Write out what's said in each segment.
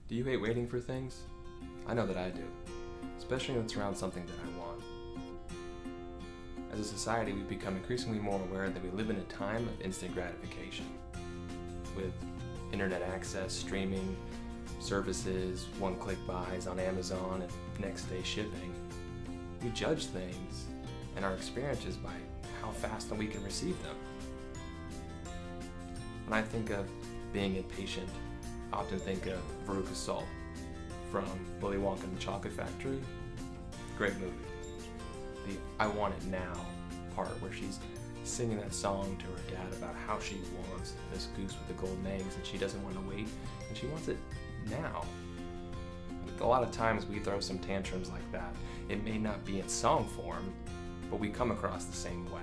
Do you hate waiting for things? I know that I do, especially when it's around something that I want. As a society, we've become increasingly more aware that we live in a time of instant gratification. With internet access, streaming, services, one-click buys on Amazon, and next-day shipping, we judge things and our experiences by how fast we can receive them. When I think of being impatient, I often think of Veruca Salt from Willy Wonka and the Chocolate Factory. Great movie. The I want it now part where she's singing that song to her dad about how she wants this goose with the golden eggs and she doesn't want to wait and she wants it now. A lot of times we throw some tantrums like that. It may not be in song form, but we come across the same way.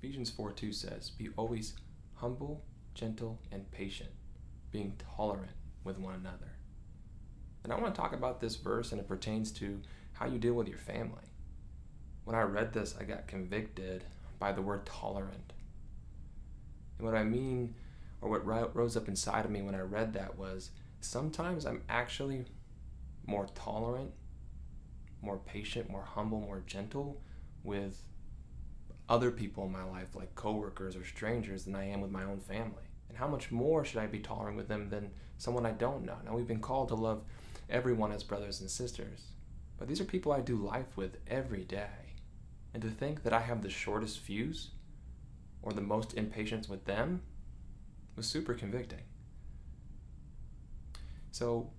Ephesians 4:2 says, "Be always humble, gentle, and patient, being tolerant with one another." And I want to talk about this verse, and it pertains to how you deal with your family. When I read this, I got convicted by the word tolerant. And what I mean, or what rose up inside of me when I read that was, sometimes I'm actually more tolerant, more patient, more humble, more gentle with other people in my life, like coworkers or strangers, than I am with my own family. And how much more should I be tolerant with them than someone I don't know? Now, we've been called to love everyone as brothers and sisters, but these are people I do life with every day. And to think that I have the shortest fuse or the most impatience with them was super convicting. So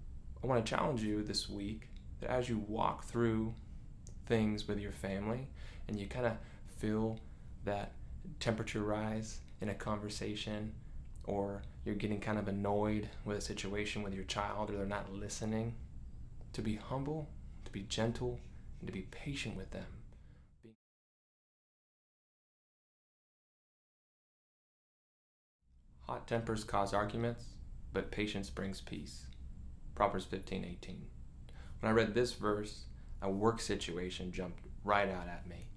I want to challenge you this week that as you walk through things with your family and you kind of feel that temperature rise in a conversation, or you're getting kind of annoyed with a situation with your child, or they're not listening, to be humble, to be gentle, and to be patient with them. Hot tempers cause arguments, but patience brings peace. Proverbs 15:18. When I read this verse, a work situation jumped right out at me.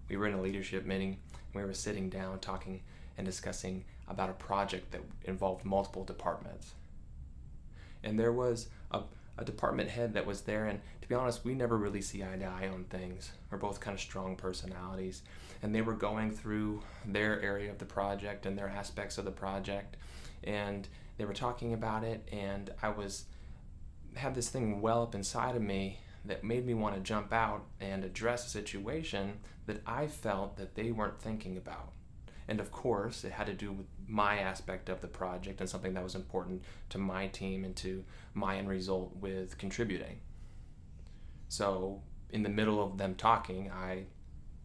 We were in a leadership meeting, and we were sitting down talking and discussing about a project that involved multiple departments. And there was a department head that was there, and to be honest, we never really see eye to eye on things. We're both kind of strong personalities, and they were going through their area of the project and their aspects of the project, and they were talking about it, and I had this thing well up inside of me that made me want to jump out and address a situation that I felt that they weren't thinking about. And of course, it had to do with my aspect of the project and something that was important to my team and to my end result with contributing. So in the middle of them talking, I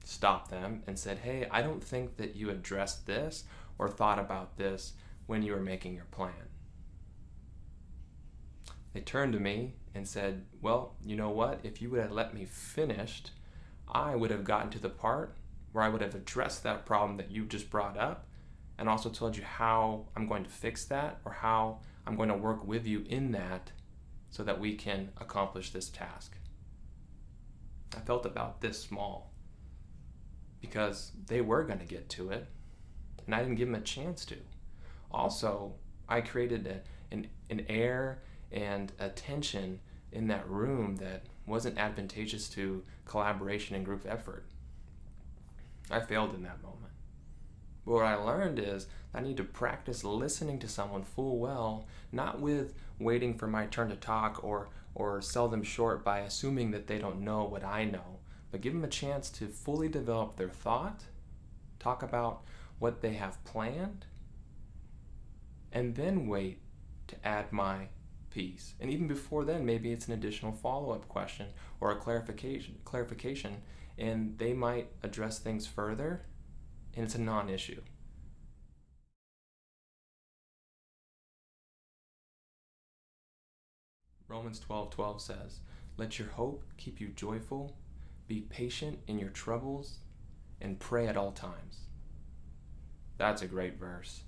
stopped them and said, "Hey, I don't think that you addressed this or thought about this when you were making your plan." They turned to me and said, "Well, you know what? If you would have let me finish, I would have gotten to the part where I would have addressed that problem that you just brought up and also told you how I'm going to fix that or how I'm going to work with you in that so that we can accomplish this task." I felt about this small because they were going to get to it and I didn't give them a chance to. Also, I created an air and a tension in that room that wasn't advantageous to collaboration and group effort. I failed in that moment. But what I learned is I need to practice listening to someone full well, not with waiting for my turn to talk or sell them short by assuming that they don't know what I know, but give them a chance to fully develop their thought, talk about what they have planned, and then wait to add my piece. And even before then, maybe it's an additional follow-up question or a clarification, and they might address things further, and it's a non-issue. Romans 12:12 says, "Let your hope keep you joyful, be patient in your troubles, and pray at all times." That's a great verse.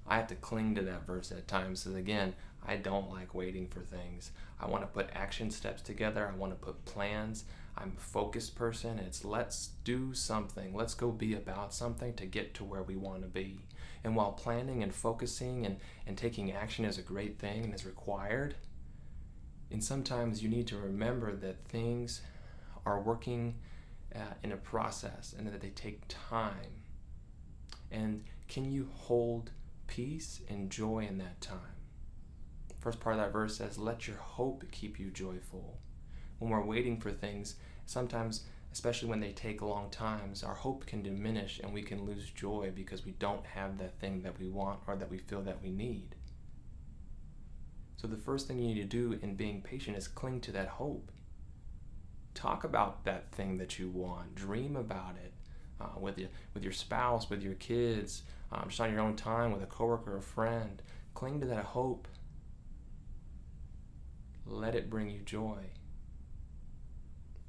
I have to cling to that verse at times because, again, I don't like waiting for things. I want to put action steps together. I want to put plans. I'm a focused person. It's let's do something. Let's go be about something to get to where we want to be. And while planning and focusing and taking action is a great thing and is required, and sometimes you need to remember that things are working in a process and that they take time. And can you hold peace and joy in that time? First part of that verse says, let your hope keep you joyful. When we're waiting for things, sometimes, especially when they take long times, our hope can diminish and we can lose joy because we don't have that thing that we want or that we feel that we need. So the first thing you need to do in being patient is cling to that hope. Talk about that thing that you want. Dream about it with your spouse, with your kids, just on your own time, with a coworker or a friend. Cling to that hope. Let it bring you joy.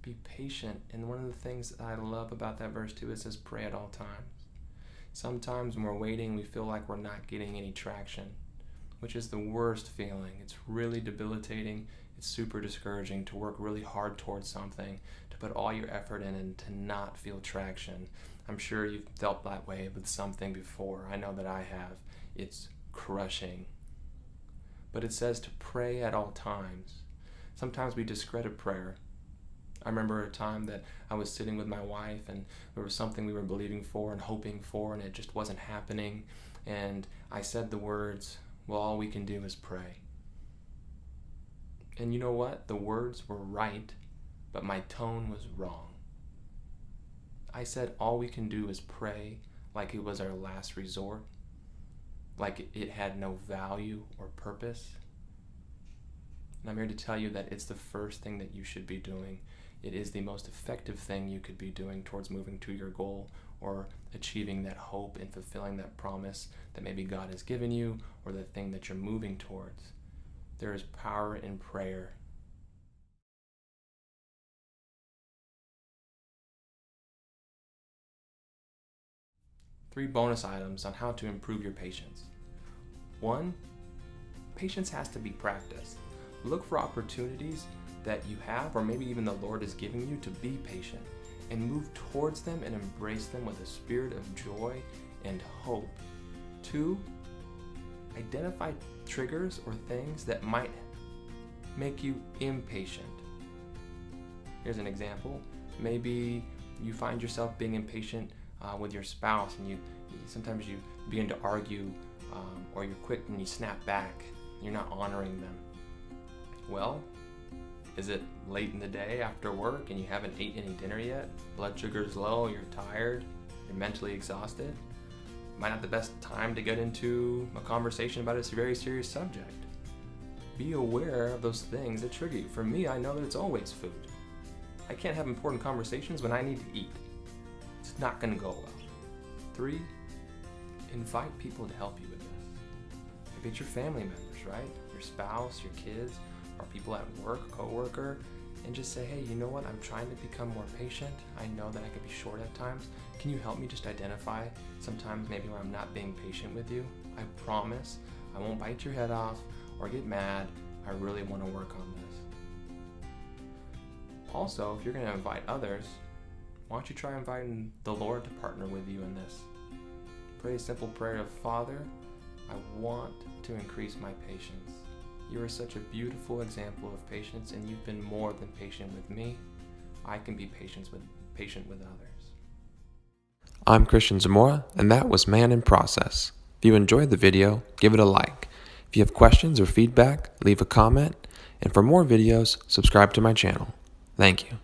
Be patient. And one of the things I love about that verse too, it says pray at all times. Sometimes when we're waiting, we feel like we're not getting any traction, which is the worst feeling. It's really debilitating. It's super discouraging to work really hard towards something, to put all your effort in and to not feel traction. I'm sure you've felt that way with something before. I know that I have. It's crushing. But it says to pray at all times. Sometimes we discredit prayer. I remember a time that I was sitting with my wife and there was something we were believing for and hoping for and it just wasn't happening. And I said the words, well, all we can do is pray. And you know what? The words were right, but my tone was wrong. I said all we can do is pray like it was our last resort, like it had no value or purpose. And I'm here to tell you that it's the first thing that you should be doing. It is the most effective thing you could be doing towards moving to your goal or achieving that hope and fulfilling that promise that maybe God has given you or the thing that you're moving towards. There is power in prayer. Three bonus items on how to improve your patience. 1, patience has to be practiced. Look for opportunities that you have, or maybe even the Lord is giving you, to be patient and move towards them and embrace them with a spirit of joy and hope. 2, identify triggers or things that might make you impatient. Here's an example. Maybe you find yourself being impatient with your spouse, and sometimes you begin to argue, or you're quick and you snap back. You're not honoring them. Well, is it late in the day after work and you haven't eaten any dinner yet? Blood sugar's low, you're tired, you're mentally exhausted? Might not be the best time to get into a conversation about a very serious subject. Be aware of those things that trigger you. For me, I know that it's always food. I can't have important conversations when I need to eat. It's not going to go well. 3, invite people to help you with this. Maybe it's your family members, right? Your spouse, your kids, or people at work, coworker, and just say, hey, you know what? I'm trying to become more patient. I know that I could be short at times. Can you help me just identify sometimes maybe where I'm not being patient with you? I promise I won't bite your head off or get mad. I really want to work on this. Also, if you're going to invite others, why don't you try inviting the Lord to partner with you in this? Pray a simple prayer of, Father, I want to increase my patience. You are such a beautiful example of patience, and you've been more than patient with me. I can be patient with others. I'm Christian Zamora, and that was Man in Process. If you enjoyed the video, give it a like. If you have questions or feedback, leave a comment. And for more videos, subscribe to my channel. Thank you.